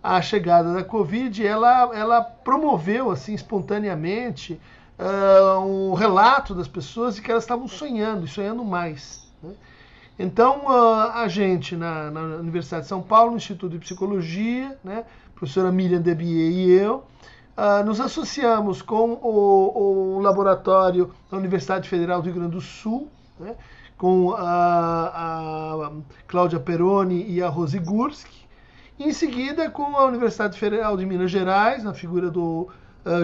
a chegada da Covid, ela promoveu assim espontaneamente um relato das pessoas de que elas estavam sonhando e sonhando mais, né? Então, a gente, na Universidade de São Paulo, no Instituto de Psicologia, né, a professora Miriam Debier e eu, nos associamos com o laboratório da Universidade Federal do Rio Grande do Sul, né, com a Cláudia Peroni e a Rose Gursky, e em seguida com a Universidade Federal de Minas Gerais, na figura do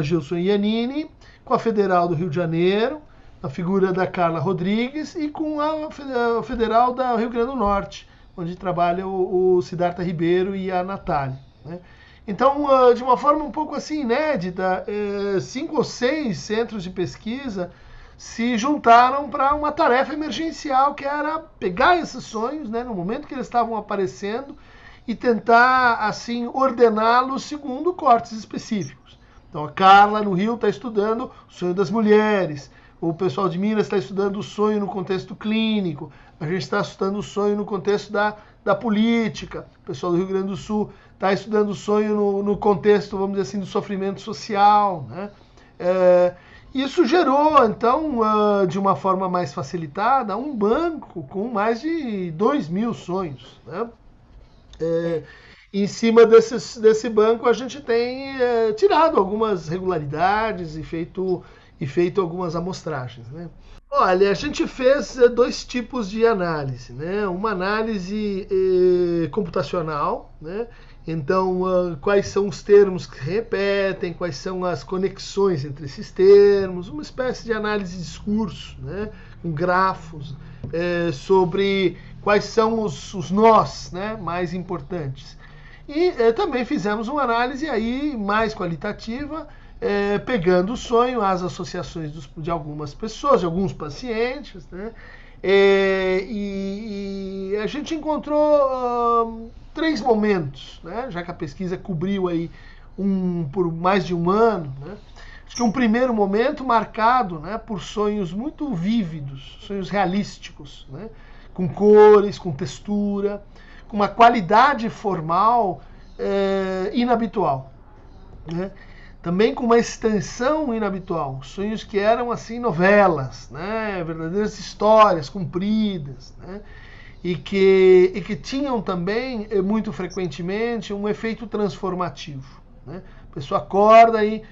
Gilson Iannini, com a Federal do Rio de Janeiro, a figura da Carla Rodrigues, e com a Federal do Rio Grande do Norte, onde trabalha o Siddhartha Ribeiro e a Natália, né? Então, de uma forma um pouco assim inédita, 5 ou 6 centros de pesquisa se juntaram para uma tarefa emergencial, que era pegar esses sonhos, né, no momento que eles estavam aparecendo, e tentar assim ordená-los segundo cortes específicos. Então, a Carla no Rio está estudando o sonho das mulheres, o pessoal de Minas está estudando o sonho no contexto clínico, a gente está estudando o sonho no contexto da política, o pessoal do Rio Grande do Sul está estudando o sonho no contexto, vamos dizer assim, do sofrimento social, né? Isso gerou, então, de uma forma mais facilitada, um banco com mais de 2.000 sonhos, né? Em cima desse banco, a gente tem tirado algumas regularidades e feito algumas amostragens, né? Olha, a gente fez 2 tipos de análise, né? Uma análise computacional, né? Então, quais são os termos que se repetem, quais são as conexões entre esses termos, uma espécie de análise de discurso, né? Com grafos, sobre quais são os nós, né, mais importantes. E também fizemos uma análise aí mais qualitativa, pegando o sonho, as associações de algumas pessoas, de alguns pacientes, né? E a gente encontrou 3 momentos, né? Já que a pesquisa cobriu aí por mais de um ano, né? Acho que um primeiro momento marcado, né, por sonhos muito vívidos, sonhos realísticos, né? Com cores, com textura, com uma qualidade formal inabitual, né? Também com uma extensão inabitual, sonhos que eram assim novelas, né? Verdadeiras histórias compridas, né? E que tinham também, muito frequentemente, um efeito transformativo, né? A pessoa acorda e,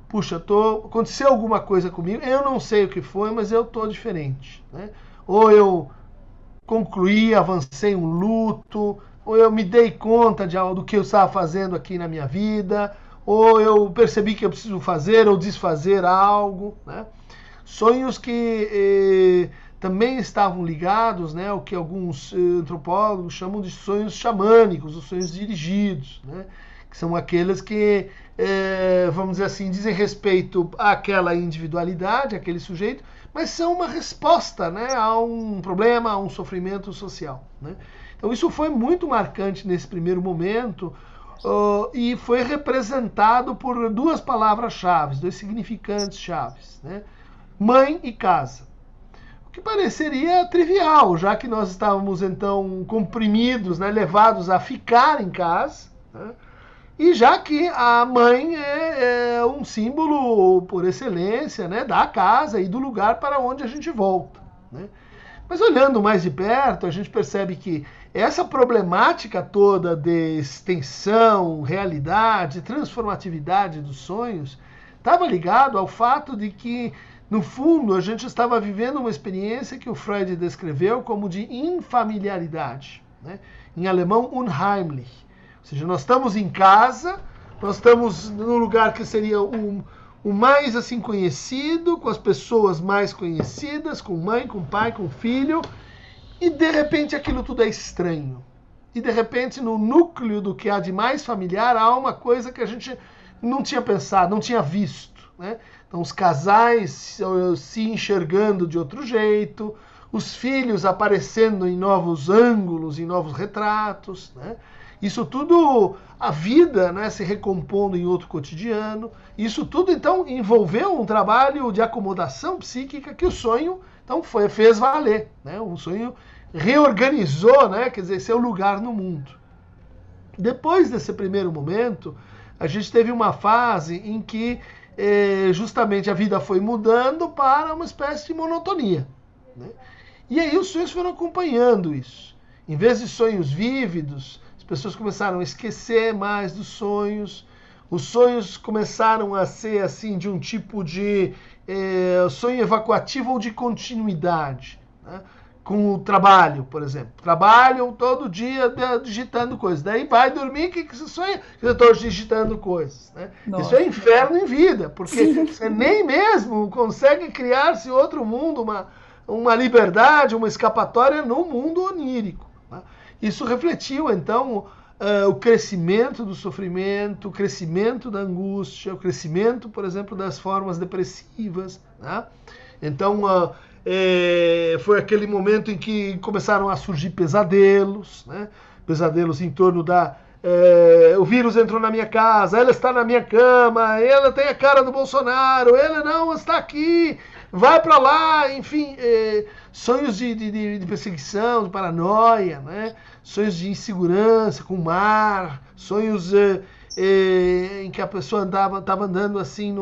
puxa, aconteceu alguma coisa comigo, eu não sei o que foi, mas eu estou diferente, né? Ou eu concluí, avancei um luto, ou eu me dei conta do que eu estava fazendo aqui na minha vida, ou eu percebi que eu preciso fazer ou desfazer algo, né? Sonhos que também estavam ligados, né, ao que alguns antropólogos chamam de sonhos xamânicos, os sonhos dirigidos, né? Que são aqueles que, vamos dizer assim, dizem respeito àquela individualidade, àquele sujeito, mas são uma resposta, né, a um problema, a um sofrimento social, né? Então isso foi muito marcante nesse primeiro momento, e foi representado por 2 palavras-chave, 2 significantes-chaves, né? Mãe e casa. O que pareceria trivial, já que nós estávamos então comprimidos, né, levados a ficar em casa, né? E já que a mãe é um símbolo por excelência, né, da casa e do lugar para onde a gente volta, né? Mas olhando mais de perto, a gente percebe que essa problemática toda de extensão, realidade, transformatividade dos sonhos estava ligado ao fato de que, no fundo, a gente estava vivendo uma experiência que o Freud descreveu como de infamiliaridade, né? Em alemão, unheimlich. Ou seja, nós estamos em casa, nós estamos num lugar que seria o mais assim conhecido, com as pessoas mais conhecidas, com mãe, com pai, com filho, e de repente aquilo tudo é estranho. E de repente no núcleo do que há de mais familiar há uma coisa que a gente não tinha pensado, não tinha visto, né? Então os casais se enxergando de outro jeito, os filhos aparecendo em novos ângulos, em novos retratos, né? Isso tudo, a vida, né, se recompondo em outro cotidiano. Isso tudo, então, envolveu um trabalho de acomodação psíquica que o sonho, então, fez valer, né? O sonho reorganizou, né, quer dizer, seu lugar no mundo. Depois desse primeiro momento, a gente teve uma fase em que justamente a vida foi mudando para uma espécie de monotonia, né? E aí os sonhos foram acompanhando isso. Em vez de sonhos vívidos, as pessoas começaram a esquecer mais dos sonhos. Os sonhos começaram a ser assim de um tipo de sonho evacuativo ou de continuidade, né? Com o trabalho, por exemplo. Trabalho todo dia digitando coisas. Daí vai dormir, o que você sonha? Eu estou digitando coisas, né? Isso é inferno em vida, porque você nem mesmo consegue criar-se outro mundo, uma liberdade, uma escapatória no mundo onírico, né? Isso refletiu, então, o crescimento do sofrimento, o crescimento da angústia, o crescimento, por exemplo, das formas depressivas, né? Então, foi aquele momento em que começaram a surgir pesadelos, né? Pesadelos em torno da... o vírus entrou na minha casa, ela está na minha cama, ela tem a cara do Bolsonaro, ele não está aqui, vai para lá, enfim, sonhos de perseguição, de paranoia, né? Sonhos de insegurança com o mar, sonhos em que a pessoa estava andando assim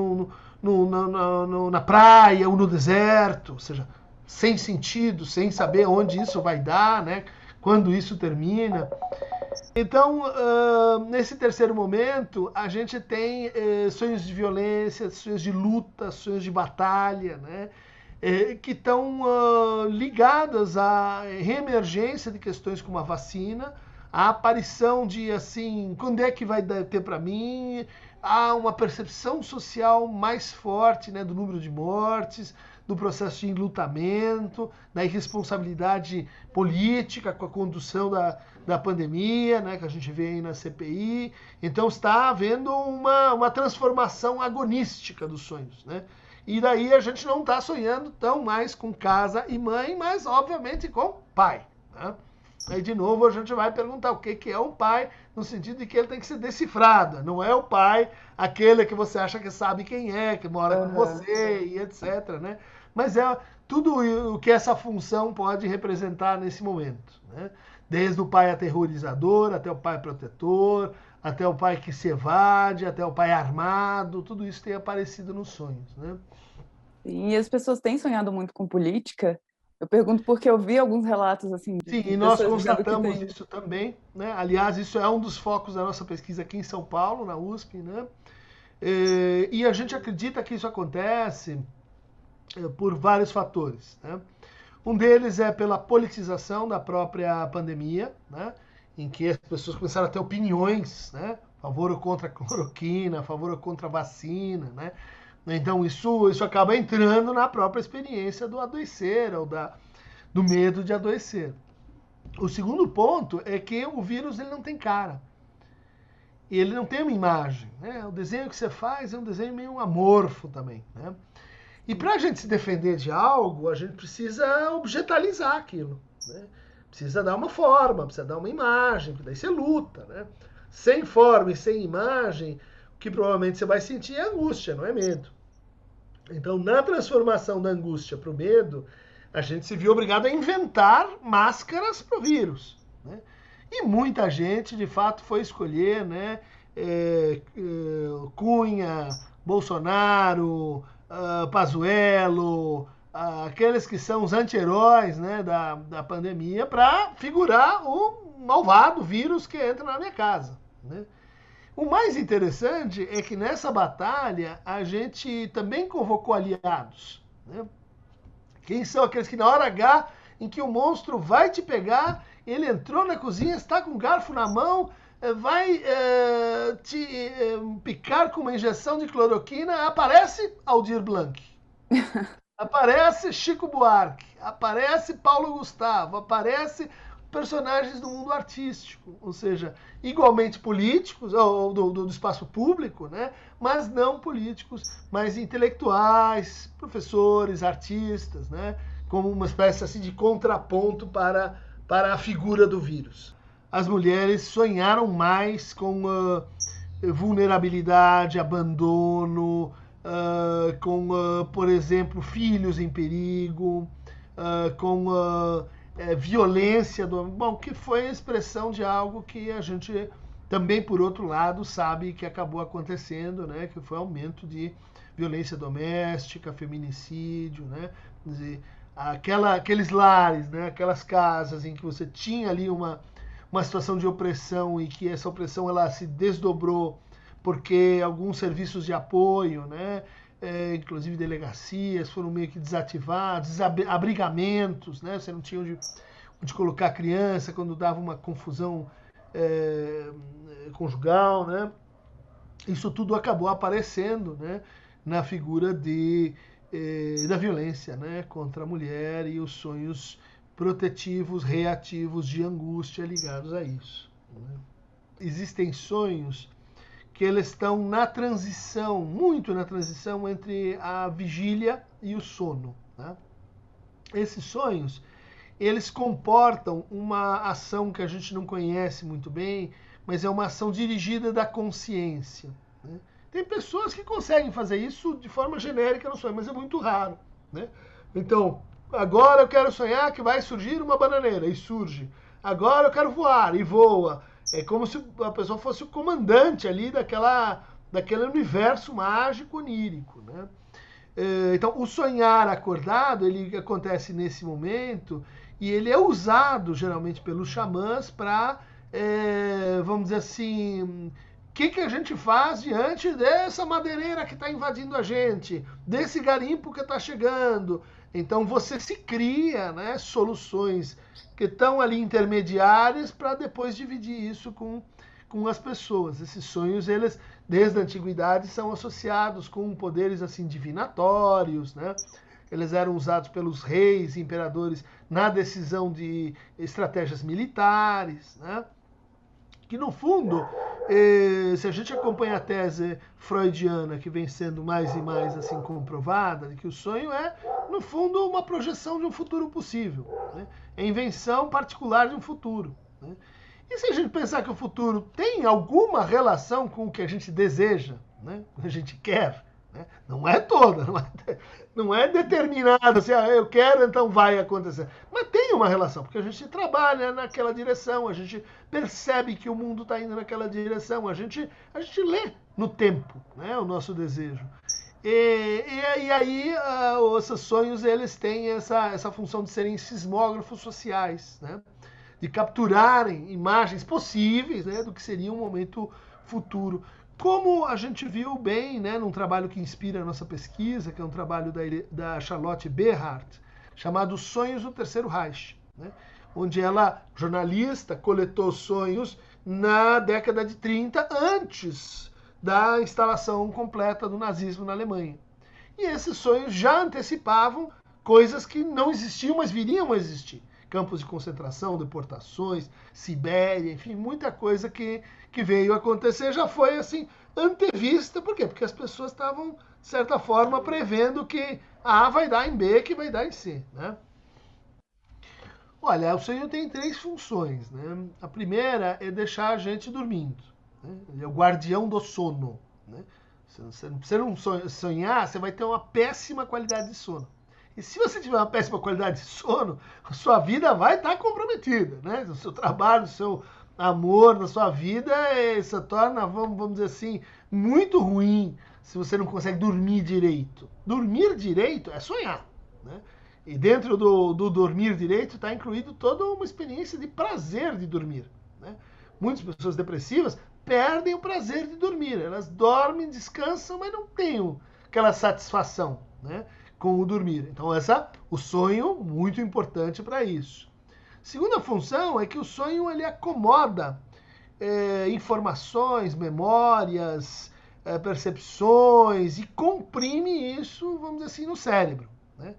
na praia ou no deserto, ou seja, sem sentido, sem saber onde isso vai dar, né? Quando isso termina. Então, nesse terceiro momento, a gente tem sonhos de violência, sonhos de luta, sonhos de batalha, né? Que estão ligadas à reemergência de questões como a vacina, a aparição de, assim, quando é que vai ter para mim? Há uma percepção social mais forte, né, do número de mortes, do processo de enlutamento, da irresponsabilidade política com a condução da pandemia, né, que a gente vê aí na CPI. Então está havendo uma transformação agonística dos sonhos, né? E daí a gente não está sonhando tão mais com casa e mãe, mas obviamente com pai, né? Aí de novo a gente vai perguntar o que é um pai, no sentido de que ele tem que ser decifrado. Não é o pai aquele que você acha que sabe quem é, que mora com você e etc, né? Mas é tudo o que essa função pode representar nesse momento, né? Desde o pai aterrorizador, até o pai protetor, até o pai que se evade, até o pai armado, tudo isso tem aparecido nos sonhos, né? E as pessoas têm sonhado muito com política. Eu pergunto porque eu vi alguns relatos assim Sim, de e nós pessoas dizendo que constatamos tem. isso também, né? Aliás, isso é um dos focos da nossa pesquisa aqui em São Paulo, na USP, né? E a gente acredita que isso acontece por vários fatores, né? Um deles é pela politização da própria pandemia, né? Em que as pessoas começaram a ter opiniões, né? A favor ou contra a cloroquina, a favor ou contra a vacina, né? Então isso acaba entrando na própria experiência do adoecer ou do medo de adoecer. O segundo ponto é que o vírus ele não tem cara. Ele não tem uma imagem, né? O desenho que você faz é um desenho meio amorfo também, né? E para a gente se defender de algo, a gente precisa objetalizar aquilo, né? Precisa dar uma forma, precisa dar uma imagem, porque daí você luta, né? Sem forma e sem imagem, o que provavelmente você vai sentir é angústia, não é medo. Então, na transformação da angústia para o medo, a gente se viu obrigado a inventar máscaras para o vírus, né? E muita gente, de fato, foi escolher, né? Cunha, Bolsonaro, Pazuello, aqueles que são os anti-heróis, né, da pandemia, para figurar o malvado vírus que entra na minha casa, né? O mais interessante é que nessa batalha a gente também convocou aliados, né? Quem são aqueles que na hora H em que o monstro vai te pegar, ele entrou na cozinha, está com o garfo na mão, vai te picar com uma injeção de cloroquina, aparece Aldir Blanc, aparece Chico Buarque, aparece Paulo Gustavo, aparece personagens do mundo artístico, ou seja, igualmente políticos, ou do espaço público, né? Mas não políticos, mas intelectuais, professores, artistas, né? Como uma espécie assim, de contraponto para a figura do vírus. As mulheres sonharam mais com vulnerabilidade, abandono, com, por exemplo, filhos em perigo, com violência, bom, que foi a expressão de algo que a gente também, por outro lado, sabe que acabou acontecendo, né, que foi aumento de violência doméstica, feminicídio, né, quer dizer, aqueles lares, né, aquelas casas em que você tinha ali uma situação de opressão e que essa opressão ela se desdobrou porque alguns serviços de apoio, né, inclusive delegacias, foram meio que desativados, abrigamentos, né, você não tinha onde colocar a criança quando dava uma confusão conjugal, né? Isso tudo acabou aparecendo, né, na figura da violência, né, contra a mulher e os sonhos protetivos, reativos de angústia ligados a isso, né? Existem sonhos que eles estão na transição, muito na transição entre a vigília e o sono, né? Esses sonhos, eles comportam uma ação que a gente não conhece muito bem, mas é uma ação dirigida da consciência, né? Tem pessoas que conseguem fazer isso de forma genérica no sonho, mas é muito raro, né? Então, agora eu quero sonhar que vai surgir uma bananeira, e surge. Agora eu quero voar, e voa. É como se a pessoa fosse o comandante ali daquele universo mágico onírico, né? Então, o sonhar acordado, ele acontece nesse momento e ele é usado geralmente pelos xamãs para, vamos dizer assim, o que a gente faz diante dessa madeireira que está invadindo a gente, desse garimpo que está chegando. Então, você se cria, né, soluções que estão ali intermediárias para depois dividir isso com as pessoas. Esses sonhos, eles, desde a antiguidade, são associados com poderes assim divinatórios, né? Eles eram usados pelos reis e imperadores na decisão de estratégias militares, né? Que no fundo, se a gente acompanha a tese freudiana, que vem sendo mais e mais assim comprovada, de que o sonho é, no fundo, uma projeção de um futuro possível, né? É a invenção particular de um futuro, né? E se a gente pensar que o futuro tem alguma relação com o que a gente deseja, né? O que a gente quer, né? Não é toda, não é determinado, assim, eu quero, então vai acontecer. Mas tem uma relação, porque a gente trabalha naquela direção, a gente percebe que o mundo está indo naquela direção, a gente lê no tempo, né, o nosso desejo. E aí, esses sonhos, eles têm essa função de serem sismógrafos sociais, né? De capturarem imagens possíveis, né, do que seria um momento futuro. Como a gente viu bem, né, num trabalho que inspira a nossa pesquisa, que é um trabalho da Charlotte Berhardt, chamado Sonhos do Terceiro Reich, né, onde ela, jornalista, coletou sonhos na década de 30, antes da instalação completa do nazismo na Alemanha. E esses sonhos já antecipavam coisas que não existiam, mas viriam a existir. Campos de concentração, deportações, Sibéria, enfim, muita coisa que veio acontecer já foi assim antevista. Por quê? Porque as pessoas estavam, de certa forma, prevendo que A vai dar em B, que vai dar em C, né? Olha, o sonho tem 3 funções, né? A primeira é deixar a gente dormindo, né? Ele é o guardião do sono, né? Se você não sonhar, você vai ter uma péssima qualidade de sono. E se você tiver uma péssima qualidade de sono, a sua vida vai estar comprometida, né? O seu trabalho, o seu amor na sua vida se torna, vamos dizer assim, muito ruim se você não consegue dormir direito. Dormir direito é sonhar, né? E dentro do dormir direito está incluído toda uma experiência de prazer de dormir, né? Muitas pessoas depressivas perdem o prazer de dormir. Elas dormem, descansam, mas não têm aquela satisfação, né, com o dormir. Então, o sonho, muito importante para isso. Segunda função é que o sonho ele acomoda informações, memórias, percepções e comprime isso, vamos dizer assim, no cérebro, né?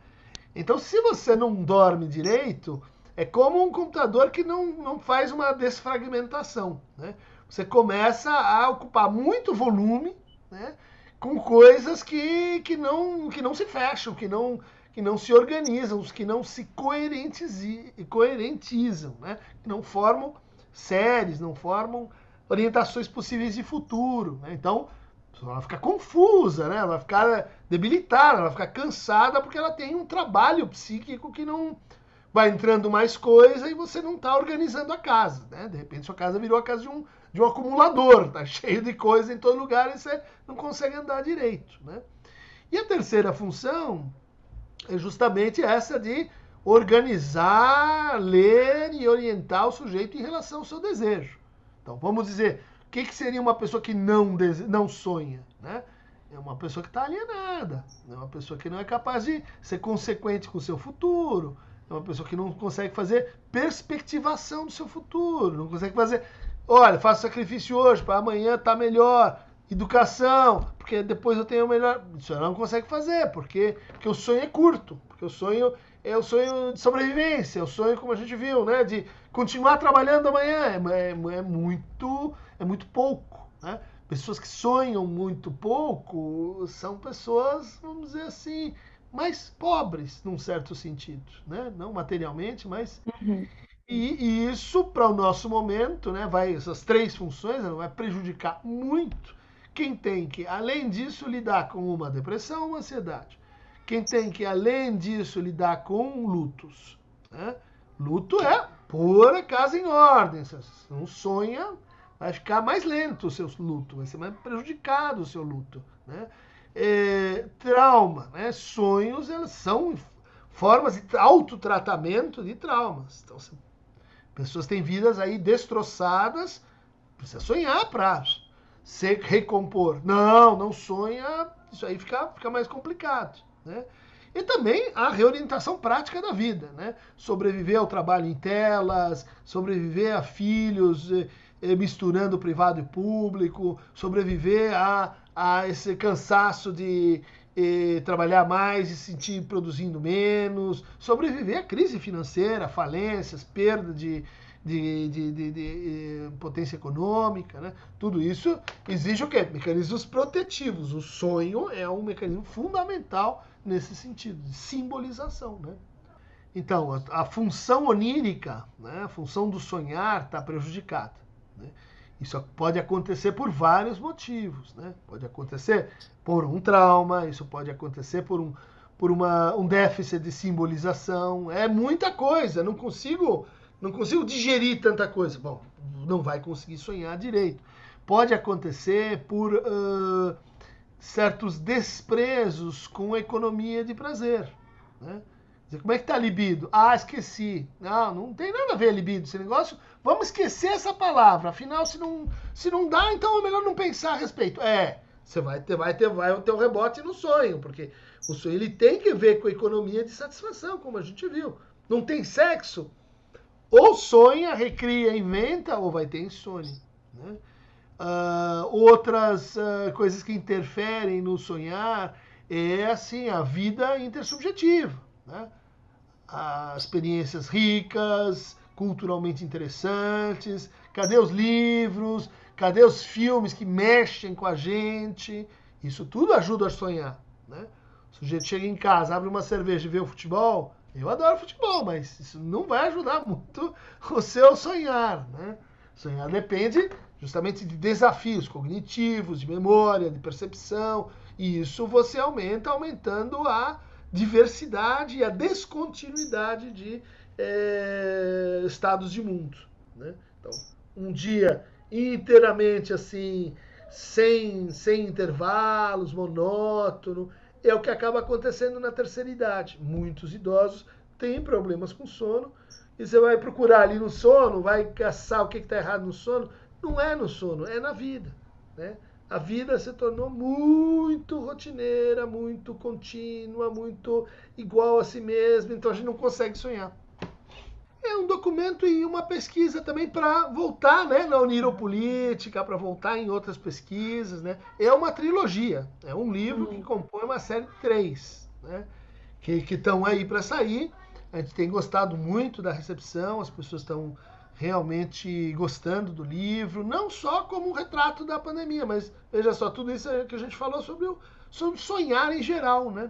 Então, se você não dorme direito, é como um computador que não faz uma desfragmentação, né? Você começa a ocupar muito volume, né, com coisas que não se fecham, que não se organizam, que não se coerentizam, né? Que não formam séries, não formam orientações possíveis de futuro, né? Então, ela vai ficar confusa, né? Ela vai ficar debilitada, ela vai ficar cansada porque ela tem um trabalho psíquico que não vai entrando mais coisa e você não está organizando a casa, né? De repente sua casa virou a casa de um acumulador, tá cheio de coisa em todo lugar e você não consegue andar direito, né? E a terceira função é justamente essa de organizar, ler e orientar o sujeito em relação ao seu desejo. Então, vamos dizer, o que seria uma pessoa que não sonha, né? É uma pessoa que está alienada, é uma pessoa que não é capaz de ser consequente com o seu futuro, é uma pessoa que não consegue fazer perspectivação do seu futuro, não consegue fazer, olha, faço sacrifício hoje para amanhã estar melhor, educação, porque depois eu tenho melhor. Isso ela não consegue fazer, porque o sonho é curto, porque o sonho é o sonho de sobrevivência, é o sonho, como a gente viu, né, de continuar trabalhando amanhã, é muito pouco, né? Pessoas que sonham muito pouco são pessoas, vamos dizer assim, mais pobres, num certo sentido, né? Não materialmente, mas... Uhum. E isso, para o nosso momento, né, essas três funções, né, vai prejudicar muito quem tem que, além disso, lidar com uma depressão, uma ansiedade. Quem tem que, além disso, lidar com lutos, né? Luto é pôr a casa em ordem. Se você não sonha, vai ficar mais lento o seu luto, vai ser mais prejudicado o seu luto, né? Trauma, né? Sonhos, elas são formas de autotratamento de traumas. Então, pessoas têm vidas aí destroçadas, precisa sonhar para se recompor. Não sonha, isso aí fica mais complicado, né? E também a reorientação prática da vida, né? Sobreviver ao trabalho em telas, sobreviver a filhos misturando privado e público, sobreviver a esse cansaço de trabalhar mais e se sentir produzindo menos, sobreviver à crise financeira, falências, perda de potência econômica, né? Tudo isso exige o quê? Mecanismos protetivos. O sonho é um mecanismo fundamental nesse sentido, de simbolização, né? Então, a função onírica, né, a função do sonhar está prejudicada, né? Isso pode acontecer por vários motivos, né? Pode acontecer por um trauma, isso pode acontecer por um déficit de simbolização. É muita coisa, não consigo digerir tanta coisa. Bom, não vai conseguir sonhar direito. Pode acontecer por certos desprezos com a economia de prazer, né? Como é que tá a libido? Ah, esqueci. Não tem nada a ver libido esse negócio. Vamos esquecer essa palavra. Afinal, se não dá, então é melhor não pensar a respeito. Você vai ter um rebote no sonho, porque o sonho ele tem que ver com a economia de satisfação, como a gente viu. Não tem sexo? Ou sonha, recria, inventa, ou vai ter insônia, né? Outras coisas que interferem no sonhar é assim, a vida intersubjetiva, né? As experiências ricas, culturalmente interessantes, cadê os livros, cadê os filmes que mexem com a gente? Isso tudo ajuda a sonhar, né? O sujeito chega em casa, abre uma cerveja e vê o futebol. Eu adoro futebol, mas isso não vai ajudar muito o seu sonhar, né? Sonhar depende justamente de desafios cognitivos, de memória, de percepção, e isso você aumentando a diversidade e a descontinuidade de estados de mundo, né? Então, um dia inteiramente assim, sem intervalos, monótono, é o que acaba acontecendo na terceira idade. Muitos idosos têm problemas com sono, e você vai procurar ali no sono, vai caçar o que está errado no sono. Não é no sono, é na vida, né? A vida se tornou muito rotineira, muito contínua, muito igual a si mesma, então a gente não consegue sonhar. É um documento e uma pesquisa também para voltar, né, na Oneiropolítica, para voltar em outras pesquisas, né? É uma trilogia, é um livro que compõe uma série de 3, né, que estão aí para sair. A gente tem gostado muito da recepção, as pessoas estão realmente gostando do livro, não só como um retrato da pandemia, mas veja só, tudo isso que a gente falou sobre sonhar em geral, né?